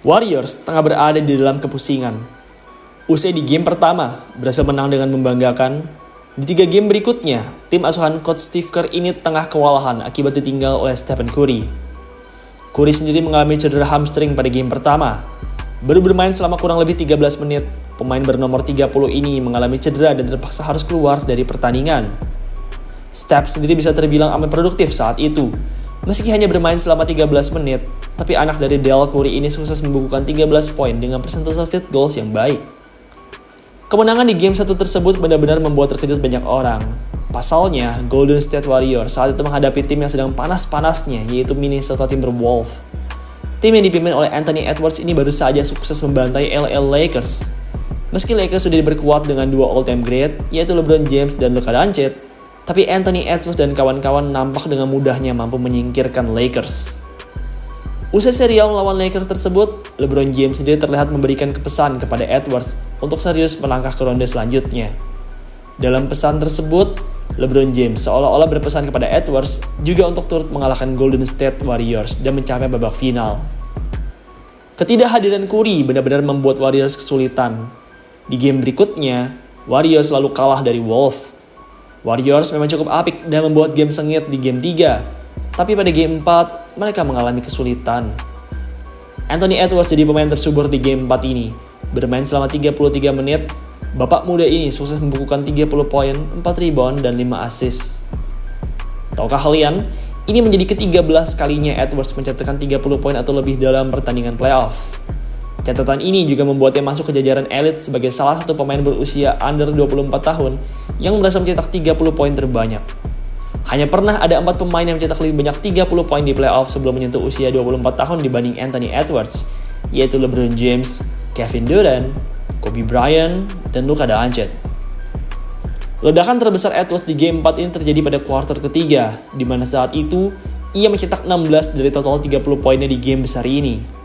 Warriors tengah berada di dalam kepusingan. Usai di game pertama berhasil menang dengan membanggakan, di 3 game berikutnya, tim asuhan Coach Steve Kerr ini tengah kewalahan akibat ditinggal oleh Stephen Curry. Curry sendiri mengalami cedera hamstring pada game pertama. Baru bermain selama kurang lebih 13 menit, pemain bernomor 30 ini mengalami cedera dan terpaksa harus keluar dari pertandingan. Steph sendiri bisa terbilang amat produktif saat itu. Meski hanya bermain selama 13 menit, tapi anak dari Dell Curry ini sukses membukukan 13 poin dengan persentase field goals yang baik. Kemenangan di game 1 tersebut benar-benar membuat terkejut banyak orang. Pasalnya, Golden State Warriors saat itu menghadapi tim yang sedang panas-panasnya, yaitu Minnesota Timberwolves. Tim yang dipimpin oleh Anthony Edwards ini baru saja sukses membantai LA Lakers. Meski Lakers sudah berkuat dengan 2 all-time great, yaitu LeBron James dan Luka Doncic, tapi Anthony Edwards dan kawan-kawan nampak dengan mudahnya mampu menyingkirkan Lakers. Usai serial melawan Lakers tersebut, LeBron James sendiri terlihat memberikan pesan kepada Edwards untuk serius melangkah ke ronde selanjutnya. Dalam pesan tersebut, LeBron James seolah-olah berpesan kepada Edwards juga untuk turut mengalahkan Golden State Warriors dan mencapai babak final. Ketidakhadiran Curry benar-benar membuat Warriors kesulitan. Di game berikutnya, Warriors selalu kalah dari Wolves. Warriors memang cukup apik dan membuat game sengit di game 3, tapi pada game 4, mereka mengalami kesulitan. Anthony Edwards jadi pemain tersubur di game 4 ini. Bermain selama 33 menit, bapak muda ini sukses membukukan 30 poin, 4 rebound, dan 5 assist. Tahukah kalian, ini menjadi ke-13 kalinya Edwards mencetakkan 30 poin atau lebih dalam pertandingan playoff. Catatan ini juga membuatnya masuk ke jajaran elit sebagai salah satu pemain berusia under 24 tahun yang berhasil mencetak 30 poin terbanyak. Hanya pernah ada 4 pemain yang mencetak lebih banyak 30 poin di playoff sebelum menyentuh usia 24 tahun dibanding Anthony Edwards, yaitu LeBron James, Kevin Durant, Kobe Bryant, dan Luka Doncic. Ledakan terbesar Edwards di game 4 ini terjadi pada kuarter ketiga, di mana saat itu ia mencetak 16 dari total 30 poinnya di game besar ini.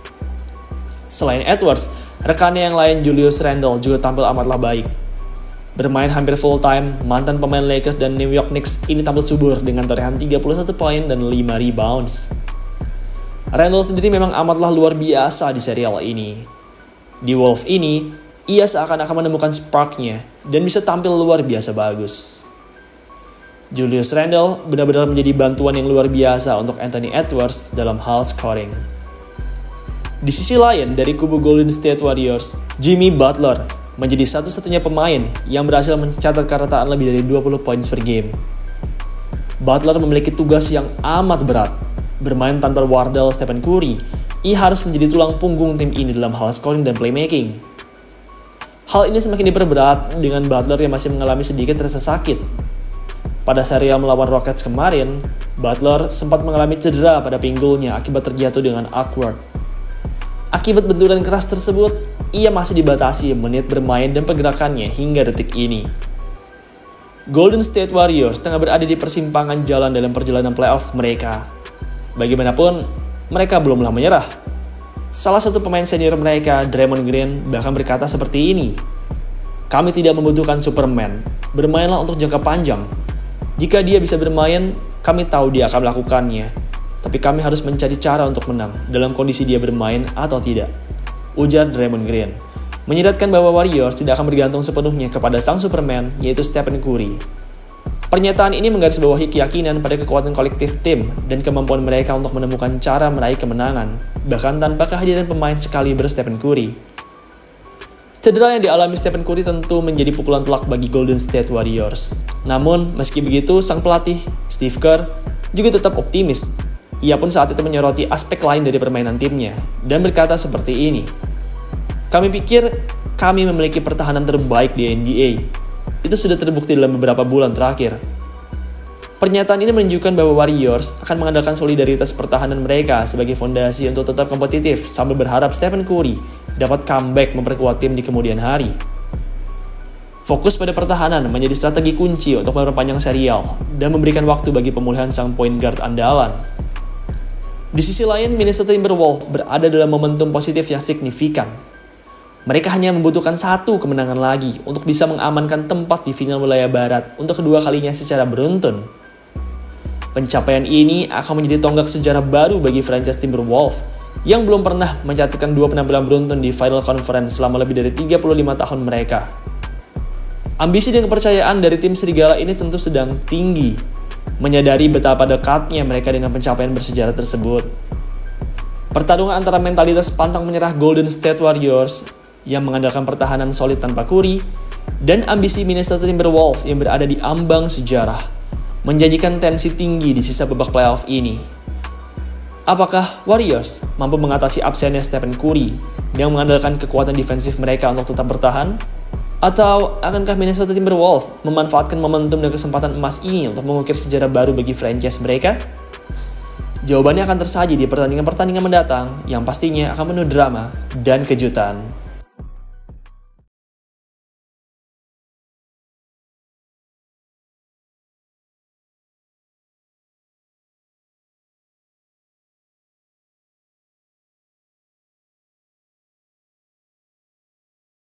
Selain Edwards, rekannya yang lain Julius Randle juga tampil amatlah baik. Bermain hampir full time, mantan pemain Lakers dan New York Knicks ini tampil subur dengan torehan 31 poin dan 5 rebounds. Randle sendiri memang amatlah luar biasa di serial ini. Di Wolves ini, ia seakan-akan menemukan spark-nya dan bisa tampil luar biasa bagus. Julius Randle benar-benar menjadi bantuan yang luar biasa untuk Anthony Edwards dalam hal scoring. Di sisi lain, dari kubu Golden State Warriors, Jimmy Butler menjadi satu-satunya pemain yang berhasil mencatat kerataan lebih dari 20 poin per game. Butler memiliki tugas yang amat berat. Bermain tanpa Wardell Stephen Curry, ia harus menjadi tulang punggung tim ini dalam hal scoring dan playmaking. Hal ini semakin diperberat dengan Butler yang masih mengalami sedikit rasa sakit. Pada serial melawan Rockets kemarin, Butler sempat mengalami cedera pada pinggulnya akibat terjatuh dengan awkward. Akibat benturan keras tersebut, ia masih dibatasi menit bermain dan pergerakannya hingga detik ini. Golden State Warriors tengah berada di persimpangan jalan dalam perjalanan playoff mereka. Bagaimanapun, mereka belumlah menyerah. Salah satu pemain senior mereka, Draymond Green, bahkan berkata seperti ini. Kami tidak membutuhkan Superman, bermainlah untuk jangka panjang. Jika dia bisa bermain, kami tahu dia akan melakukannya. Tapi kami harus mencari cara untuk menang dalam kondisi dia bermain atau tidak, ujar Draymond Green, menyiratkan bahwa Warriors tidak akan bergantung sepenuhnya kepada sang Superman, yaitu Stephen Curry. Pernyataan ini menggarisbawahi keyakinan pada kekuatan kolektif tim dan kemampuan mereka untuk menemukan cara meraih kemenangan, bahkan tanpa kehadiran pemain sekaliber Stephen Curry. Cedera yang dialami Stephen Curry tentu menjadi pukulan telak bagi Golden State Warriors. Namun, meski begitu, sang pelatih, Steve Kerr, juga tetap optimis. Ia pun saat itu menyoroti aspek lain dari permainan timnya dan berkata seperti ini. Kami pikir kami memiliki pertahanan terbaik di NBA. Itu sudah terbukti dalam beberapa bulan terakhir. Pernyataan ini menunjukkan bahwa Warriors akan mengandalkan solidaritas pertahanan mereka sebagai fondasi untuk tetap kompetitif sambil berharap Stephen Curry dapat comeback memperkuat tim di kemudian hari. Fokus pada pertahanan menjadi strategi kunci untuk memperpanjang serial dan memberikan waktu bagi pemulihan sang point guard andalan. Di sisi lain, Minnesota Timberwolves berada dalam momentum positif yang signifikan. Mereka hanya membutuhkan 1 kemenangan lagi untuk bisa mengamankan tempat di final wilayah barat untuk kedua kalinya secara beruntun. Pencapaian ini akan menjadi tonggak sejarah baru bagi franchise Timberwolves yang belum pernah mencatatkan 2 penampilan beruntun di Final Conference selama lebih dari 35 tahun mereka. Ambisi dan kepercayaan dari tim Serigala ini tentu sedang tinggi, menyadari betapa dekatnya mereka dengan pencapaian bersejarah tersebut. Pertarungan antara mentalitas pantang menyerah Golden State Warriors yang mengandalkan pertahanan solid tanpa Curry dan ambisi Minnesota Timberwolves yang berada di ambang sejarah menjanjikan tensi tinggi di sisa babak playoff ini. Apakah Warriors mampu mengatasi absennya Stephen Curry yang mengandalkan kekuatan defensif mereka untuk tetap bertahan? Atau akankah Minnesota Timberwolves memanfaatkan momentum dan kesempatan emas ini untuk mengukir sejarah baru bagi franchise mereka? Jawabannya akan tersaji di pertandingan-pertandingan mendatang yang pastinya akan penuh drama dan kejutan.